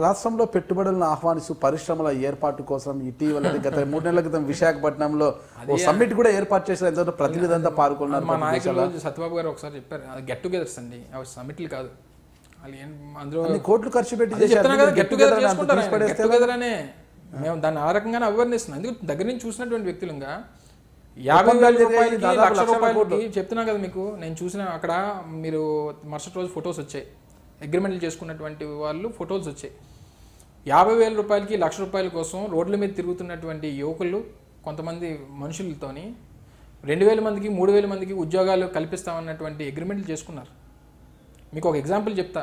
రాష్ట్రంలో పెట్టుబడులను ఆహ్వానిస్తూ పరిశ్రమల ఏర్పాటు కోసం ఇటీవల గత 3 నెలల క్రితం విశాఖపట్నంలో ఓ సమ్మిట్ కూడా ఏర్పాటు చేసిన ఎంతో ప్రతినిధులంతా పాల్గొన్నారు. మా నాయకులు సత్యబాబు గారు ఒకసారి చెప్పారు, గెట్ టుగెదర్స్ అండి, అవి సమ్మిట్లు కాదు. అందులో కోట్లు ఖర్చు పెట్టి గెట్ టుగెదర్ చేసుకుంటారు. గెట్ టుగెదర్ అనే మేము దాన్ని ఆ రకంగానే అవేర్నెస్ అందుకు దగ్గర నుంచి చూసినటువంటి వ్యక్తులుగా 50,000 రూపాయలకి 1,00,000 రూపాయలకి చెప్తున్నా కదా మీకు. నేను చూసిన అక్కడ మీరు మరుసటి రోజు ఫొటోస్ వచ్చాయి, అగ్రిమెంట్లు చేసుకున్నటువంటి వాళ్ళు ఫొటోస్ వచ్చాయి. 50,000 రూపాయలకి 1,00,000 రూపాయల కోసం రోడ్ల మీద తిరుగుతున్నటువంటి యువకులు కొంతమంది మనుషులతోని 2,000 మందికి 3,000 మందికి ఉద్యోగాలు కల్పిస్తామన్నటువంటి అగ్రిమెంట్లు చేసుకున్నారు. మీకు ఒక ఎగ్జాంపుల్ చెప్తా.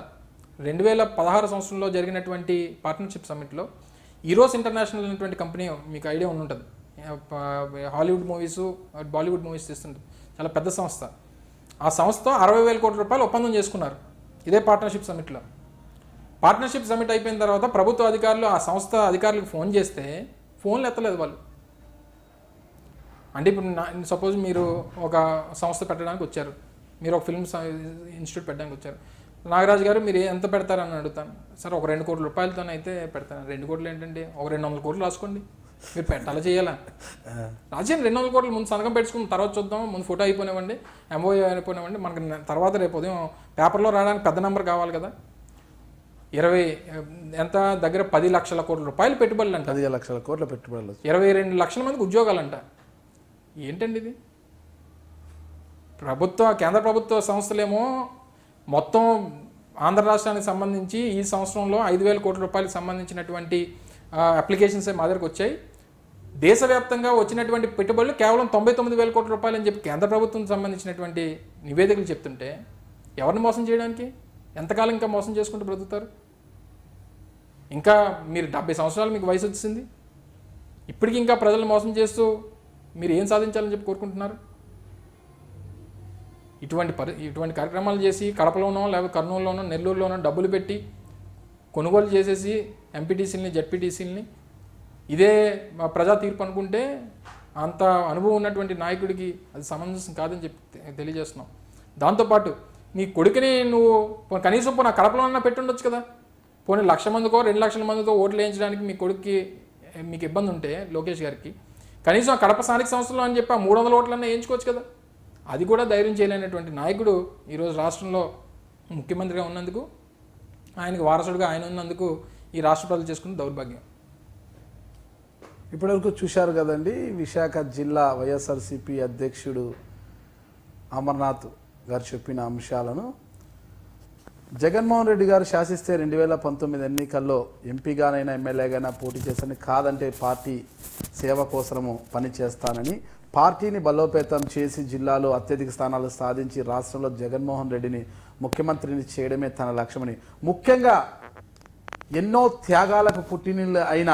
2016 సంవత్సరంలో జరిగినటువంటి పార్ట్నర్షిప్ సమ్మిట్లో ఈరోస్ ఇంటర్నేషనల్ అనేటువంటి కంపెనీ మీకు ఐడియా ఉంటుంది. హాలీవుడ్ మూవీస్ బాలీవుడ్ మూవీస్ తీస్తుంటుంది, చాలా పెద్ద సంస్థ. ఆ సంస్థతో 60,000 కోట్ల రూపాయలు ఒప్పందం చేసుకున్నారు ఇదే పార్ట్నర్షిప్ సమ్మిట్లో. పార్ట్నర్షిప్ సమ్మిట్ అయిపోయిన తర్వాత ప్రభుత్వ అధికారులు ఆ సంస్థ అధికారులకు ఫోన్ చేస్తే ఫోన్లు ఎత్తలేదు వాళ్ళు. అంటే ఇప్పుడు సపోజ్ మీరు ఒక సంస్థ పెట్టడానికి వచ్చారు, మీరు ఒక ఫిల్మ్ ఇన్స్టిట్యూట్ పెట్టడానికి వచ్చారు. నాగరాజు గారు మీరు ఎంత పెడతారని అడుగుతాను. సార్ ఒక 2 కోట్ల రూపాయలతోనైతే పెడతాను. 2 కోట్లు ఏంటండి, ఒక 200 కోట్లు రాసుకోండి, మీరు పెట్టాలా చేయాలా రాజేయండి. 200 కోట్లు ముందు సంతకం పెట్టుకుని తర్వాత చూద్దాం, ముందు ఫోటో అయిపోయినామండి, ఎంఓఏ అయిపోయినామండి, మనకి తర్వాత రేపు ఉదయం పేపర్లో రావడానికి పెద్ద నెంబర్ కావాలి కదా. 20 ఎంత దగ్గర 10 లక్షల కోట్ల రూపాయలు పెట్టుబడులు అంట. 10 లక్షల కోట్ల పెట్టుబడులు, 22 లక్షల మందికి ఉద్యోగాలంట. ఏంటండి ఇది? కేంద్ర ప్రభుత్వ సంస్థలేమో మొత్తం ఆంధ్ర రాష్ట్రానికి సంబంధించి ఈ సంవత్సరంలో 5,000 కోట్ల రూపాయలకు సంబంధించినటువంటి అప్లికేషన్స్ మా దగ్గరకు వచ్చాయి. దేశవ్యాప్తంగా వచ్చినటువంటి పెట్టుబడులు కేవలం 99,000 కోట్ల రూపాయలు అని చెప్పి కేంద్ర ప్రభుత్వం సంబంధించినటువంటి నివేదికలు చెప్తుంటే ఎవరిని మోసం చేయడానికి ఎంతకాలం ఇంకా మోసం చేసుకుంటూ బ్రతుకుతారు? ఇంకా మీరు 70 సంవత్సరాలు మీకు వయసు వచ్చింది, ఇప్పటికి ఇంకా ప్రజలు మోసం చేస్తూ మీరు ఏం సాధించాలని చెప్పి కోరుకుంటున్నారు? ఇటువంటి కార్యక్రమాలు చేసి కడపలోనో లేకపోతే కర్నూలులోనో నెల్లూరులోనో డబ్బులు పెట్టి కొనుగోలు చేసేసి ఎంపీటీసీలని జెడ్పీటీసీలని ఇదే ప్రజా తీర్పు అనుకుంటే అంత అనుభవం ఉన్నటువంటి నాయకుడికి అది సమంజసం కాదని చెప్పి తెలియజేస్తున్నాం. దాంతోపాటు నీ కొడుకుని నువ్వు కనీసం పోనీ కడపలోనన్నా పెట్టుండొచ్చు కదా. పోనీ 1,00,000 మందికో 2,00,000 మందితో ఓట్లు వేయించడానికి మీ కొడుక్కి మీకు ఇబ్బంది ఉంటే లోకేష్ గారికి కనీసం కడప స్థానిక సంస్థలు అని చెప్పి 300 ఓట్లన్నా వేయించుకోవచ్చు కదా. అది కూడా ధైర్యం చేయలేనటువంటి నాయకుడు ఈరోజు రాష్ట్రంలో ముఖ్యమంత్రిగా ఉన్నందుకు, ఆయనకు వారసుడుగా ఆయన ఉన్నందుకు ఈ రాష్ట్ర ప్రజలు చేసుకున్న దౌర్భాగ్యం. ఇప్పటివరకు చూశారు కదండి, విశాఖ జిల్లా వైఎస్ఆర్సీపీ అధ్యక్షుడు అమర్నాథ్ గారు చెప్పిన అంశాలను. జగన్మోహన్ రెడ్డి గారు శాసిస్తే 2019 ఎన్నికల్లో ఎంపీగానైనా ఎమ్మెల్యేగానైనా పోటీ చేస్తానని, కాదంటే పార్టీ సేవ కోసము పనిచేస్తానని, పార్టీని బలోపేతం చేసి జిల్లాలో అత్యధిక స్థానాలు సాధించి రాష్ట్రంలో జగన్మోహన్ రెడ్డిని ముఖ్యమంత్రిని చేయడమే తన లక్ష్యమని, ముఖ్యంగా ఎన్నో త్యాగాలకు పుట్టినిల్లు అయిన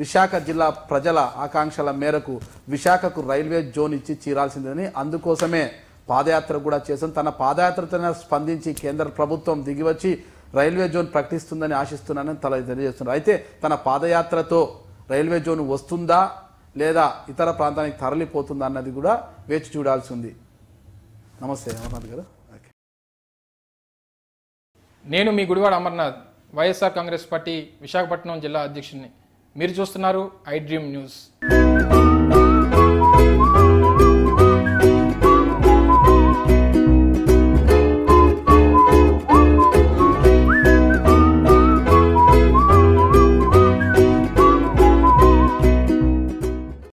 విశాఖ జిల్లా ప్రజల ఆకాంక్షల మేరకు విశాఖకు రైల్వే జోన్ ఇచ్చి చీరాల్సిందని, అందుకోసమే పాదయాత్ర కూడా చేశాను. తన పాదయాత్రతో స్పందించి కేంద్ర ప్రభుత్వం దిగివచ్చి రైల్వే జోన్ ప్రకటిస్తుందని ఆశిస్తున్నానని తెలియజేస్తున్నారు. అయితే తన పాదయాత్రతో రైల్వే జోన్ వస్తుందా లేదా ఇతర ప్రాంతానికి తరలిపోతుందా అన్నది కూడా వేచి చూడాల్సి ఉంది. నమస్తే అమర్నాథ్ గారు. నేను మీ గుడివాడ అమర్నాథ్, వైఎస్ఆర్ కాంగ్రెస్ పార్టీ విశాఖపట్నం జిల్లా అధ్యక్షుడిని. మీరు చూస్తున్నారు ఐ డ్రీమ్ న్యూస్.